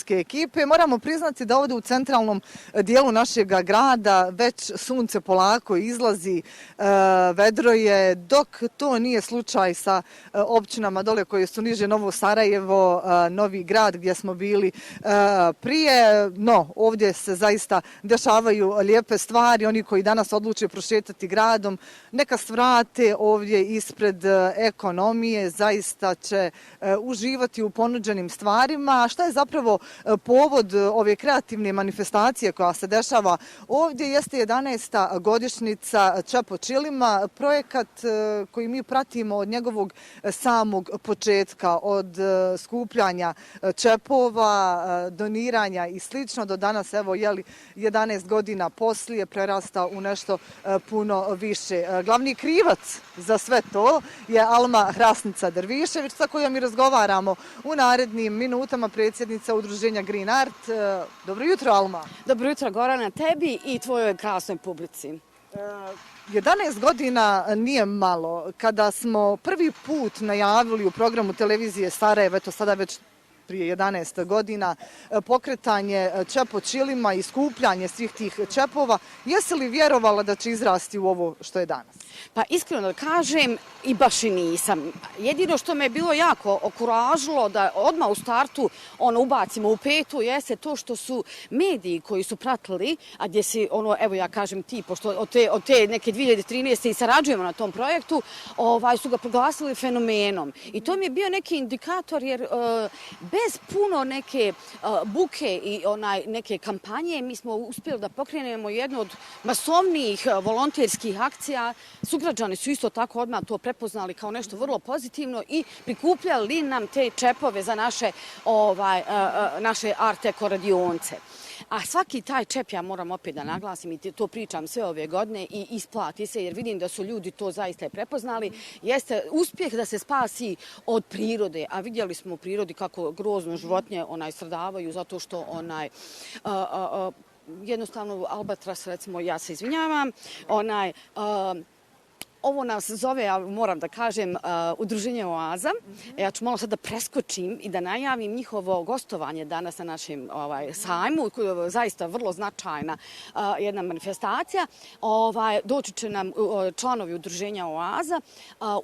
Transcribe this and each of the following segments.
sportske ekipe. Moramo priznati da ovdje u centralnom dijelu našeg grada već sunce polako izlazi, vedro je, dok to nije slučaj sa općinama dole koje su niže, Novo Sarajevo, Novi Grad gdje smo bili prije. No, ovdje se zaista dešavaju lijepe stvari. Oni koji danas odluče prošetati gradom, neka svrate ovdje ispred ekonomije, zaista će uživati u ponuđenim stvarima. Šta je zapravo povod ove kreativne manifestacije koja se dešava ovdje? Jeste 11. godišnjica Čepo Čilima, projekat koji mi pratimo od njegovog samog početka, od skupljanja čepova, doniranja i slično do danas, evo, 11 godina poslije prerasta u nešto puno više. Glavni krivac za sve to je Alma Hrasnica Dervišević, sa kojom mi razgovaramo u narednim minutama, predsjednica udruženja Green Art. Dobro jutro, Alma. Dobro jutro, Gorana, tebi i tvojoj krasnoj publici. 11 godina nije malo. Kada smo prvi put najavili u programu televizije Sarajevo, eto sada već prije 11 godina, pokretanje Čepo Čilima i skupljanje svih tih čepova, jesi li vjerovala da će izrasti u ovo što je danas? Pa iskreno da kažem, i baš i nisam. Jedino što me je bilo jako okuražilo da odmah u startu ubacimo u petu jeste to što su mediji koji su pratili, a gdje si, evo ja kažem ti, pošto od te neke 2013. i sarađujemo na tom projektu, su ga proglasili fenomenom. I to mi je bio neki indikator, jer bez puno neke buke i neke kampanje mi smo uspjeli da pokrenemo jednu od masovnijih volonterskih akcija. Sugrađani su isto tako odmah to prepoznali kao nešto vrlo pozitivno i prikupljali nam te čepove za naše art eko radionce. A svaki taj čep, ja moram opet da naglasim i to pričam sve ove godine, i isplati se, jer vidim da su ljudi to zaista prepoznali, jeste uspjeh da se spasi od prirode. A vidjeli smo u prirodi kako grozno životinje stradavaju zato što jednostavno albatros, recimo, ja se izvinjavam, ovo nas zove, ja moram da kažem, udruženje Oaza. Ja ću malo sad da preskočim i da najavim njihovo gostovanje danas na našem sajmu, koja je zaista vrlo značajna jedna manifestacija. Doći će nam članovi udruženja Oaza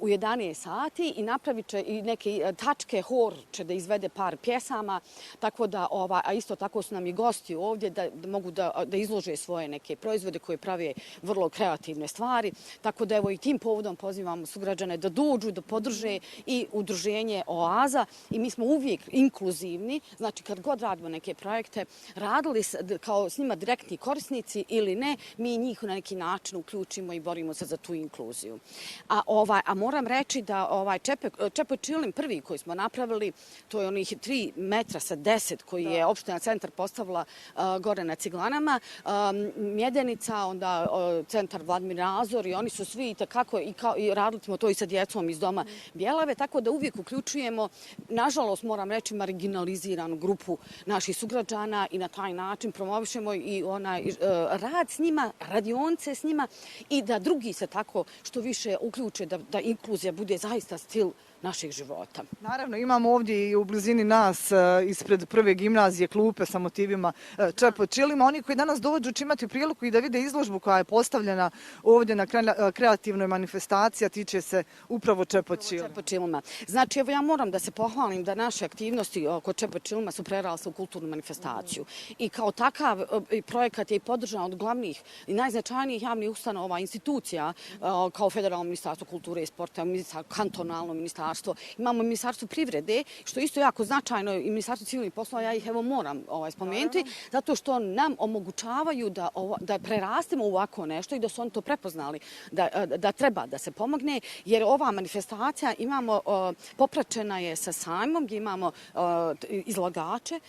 u 11 sati i napravit će i neke tačke, hor će da izvede par pjesama, tako da, a isto tako su nam i gosti ovdje da mogu da izlože svoje neke proizvode koje prave vrlo kreativne stvari. Tako da, evo, i tim povodom pozivamo sugrađane da dođu, da podrže i udruženje Oaza, i mi smo uvijek inkluzivni, znači kad god radimo neke projekte, radili kao s njima direktni korisnici ili ne, mi njih na neki način uključimo i borimo se za tu inkluziju. A moram reći da Čepo Čilim prvi koji smo napravili, to je onih 3 metra sa 10 koji je opština centar postavila gore na Ciglanama, Mjedenica, onda centar Vladimir Azor, i oni su svi takako i radili smo to i sa djecom iz doma Bjelave, tako da uvijek uključujemo, nažalost moram reći, marginaliziranu grupu naših sugrađana i na taj način promovišemo i rad s njima, radionce s njima, i da drugi se tako što više uključe, da inkluzija bude zaista stil naših života. Naravno, imamo ovdje i u blizini nas ispred prve gimnazije klupe sa motivima Čepo Čilima. Oni koji danas dođu će imati priliku i da vide izložbu koja je postavljena ovdje na kreativnoj manifestaciji, a tiče se upravo Čepo Čilima. Znači, evo, ja moram da se pohvalim da naše aktivnosti oko Čepo Čilima su prerasle u kulturnu manifestaciju. I kao takav projekat je i podržan od glavnih i najznačajnijih javnih ustanova, institucija, kao Federalno ministarstvo kulture i sporta, kantonalno ministarstvo. Imamo Ministarstvo privrede, što je isto jako značajno, i Ministarstvo civilnih poslova, ja ih evo moram spomenuti, zato što nam omogućavaju da prerastemo u ovako nešto i da su oni to prepoznali, da treba da se pomogne, jer ova manifestacija popraćena je sa sajmom, gdje imamo izlagače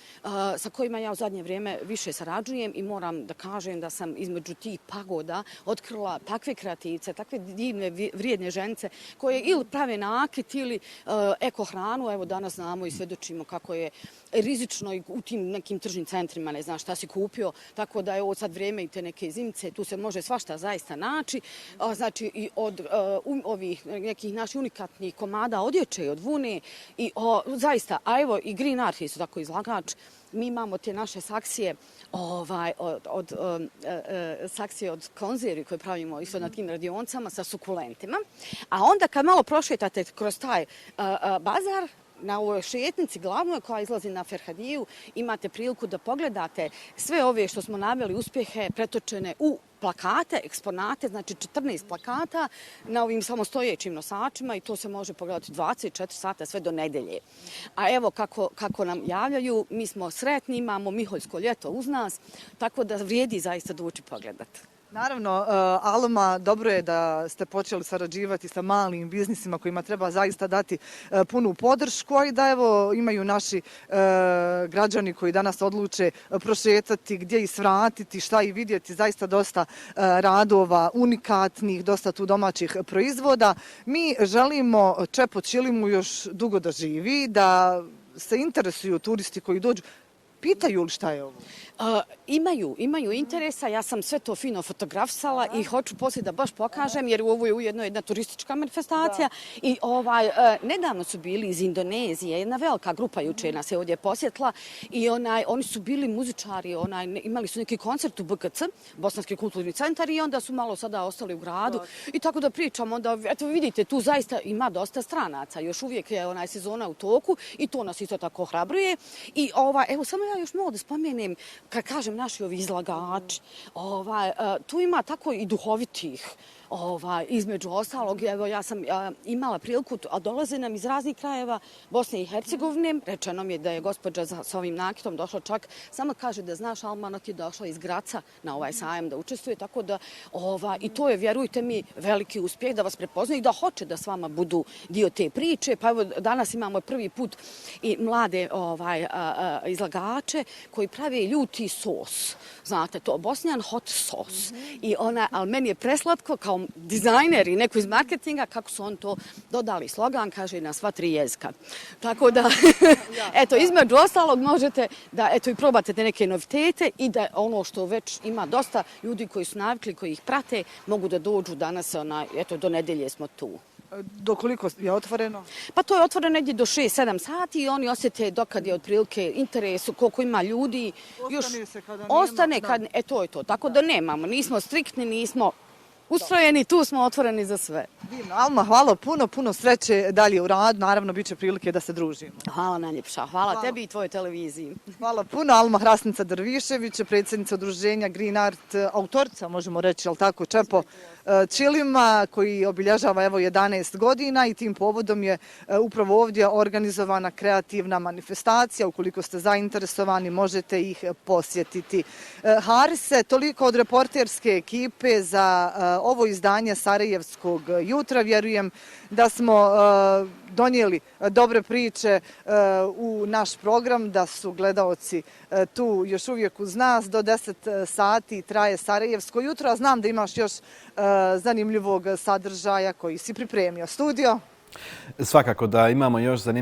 sa kojima ja u zadnje vrijeme više sarađujem, i moram da kažem da sam između tih pagoda otkrila takve kreativce, takve divne, vrijedne ženice koje ili prave nakit ili ekohranu. Evo, danas znamo i svedočimo kako je rizično i u tim nekim tržnim centrima, ne znam šta si kupio, tako da je ovo sad vrijeme i te neke zimce, tu se može svašta zaista naći. Znači, i od ovih nekih naših unikatnih komada odjeće i od vune, i zaista, a evo i Green Art je isto tako izlagač, mi imamo te naše saksije saksije od konzervi koje pravimo isto na tim radionicama sa sukulentima. A onda kad malo prošetate kroz taj bazar, na ovoj šetnici glavnoj koja izlazi na Ferhadiju, imate priliku da pogledate sve ove što smo naveli uspjehe pretočene u plakate, eksponate, znači 14 plakata na ovim samostojećim nosačima i to se može pogledati 24 sata sve do nedelje. A evo kako nam javljaju, mi smo sretni, imamo Miholjsko ljeto uz nas, tako da vrijedi zaista doći pogledati. Naravno, Alma, dobro je da ste počeli sarađivati sa malim biznisima kojima treba zaista dati punu podršku, a i da evo imaju naši građani koji danas odluče prošetati, gdje i svratiti, šta i vidjeti, zaista dosta radova unikatnih, dosta tu domaćih proizvoda. Mi želimo Čepo Ćilimu još dugo da živi, da se interesuju turisti koji dođu. Pitaju li šta je ovo? Imaju interesa, ja sam sve to fino fotografisala i hoću poslije da baš pokažem jer ovo je ujedno jedna turistička manifestacija i nedavno su bili iz Indonezije, jedna velika grupa juče nas je ovdje posjetila i oni su bili muzičari, imali su neki koncert u BKC, Bosanski kulturni centar i onda su malo sada ostali u gradu i tako da pričamo, onda eto vidite tu zaista ima dosta stranaca, još uvijek je sezona u toku i to nas isto tako ohrabruje i evo samo ja još malo da spomenem, kad kažem naši ovi izlagači, tu ima tako i duhovitih, između ostalog, evo ja sam imala priliku, a dolaze nam iz raznih krajeva Bosne i Hercegovine, rečeno mi je da je gospođa s ovim nakitom došla čak, samo kaže da znaš Alma, ona ti je došla iz Graca na ovaj sajam da učestvuje, tako da i to je, vjerujte mi, veliki uspjeh da vas prepoznaju i da hoće da s vama budu dio te priče, pa evo danas imamo prvi put i mlade izlagače koji prave ljuti sos, znate to, Bosnjan hot sos, ali meni je preslatko kao dizajner i neko iz marketinga, kako su on to dodali slogan, kaže na sva 3 jezika. Tako da, eto, između ostalog možete da, eto, i probate te neke novitete i da ono što već ima dosta ljudi koji su navikli, koji ih prate, mogu da dođu danas, eto, do nedelje smo tu. Do koliko je otvoreno? Pa to je otvoreno negdje do 6-7 sati i oni osjete dokad je otprilike interes, koliko ima ljudi. Ostane se kada nema. Ostane, to je to. Tako da nemamo, nismo striktni, nismo ustrojeni, tu smo otvoreni za sve. Divno. Alma, hvala puno sreće dalje u radu. Naravno, bit će prilike da se družimo. Hvala najljepša. Hvala tebi i tvojoj televiziji. Hvala puno. Alma Hrasnica Drvišević, predsjednica udruženja Green Art, autorica, možemo reći, ali tako, Čepo Ćilima, koji obilježava evo 11 godina i tim povodom je upravo ovdje organizovana kreativna manifestacija. Ukoliko ste zainteresovani, možete ih posjetiti. Harise, toliko od reporterske ekipe za ovo izdanje Sarajevskog jutra. Vjerujem da smo donijeli dobre priče u naš program, da su gledaoci tu još uvijek uz nas. Do 10 sati traje Sarajevsko jutro, a znam da imaš još zanimljivog sadržaja koji si pripremio. Studio? Svakako da imamo još zanimljivog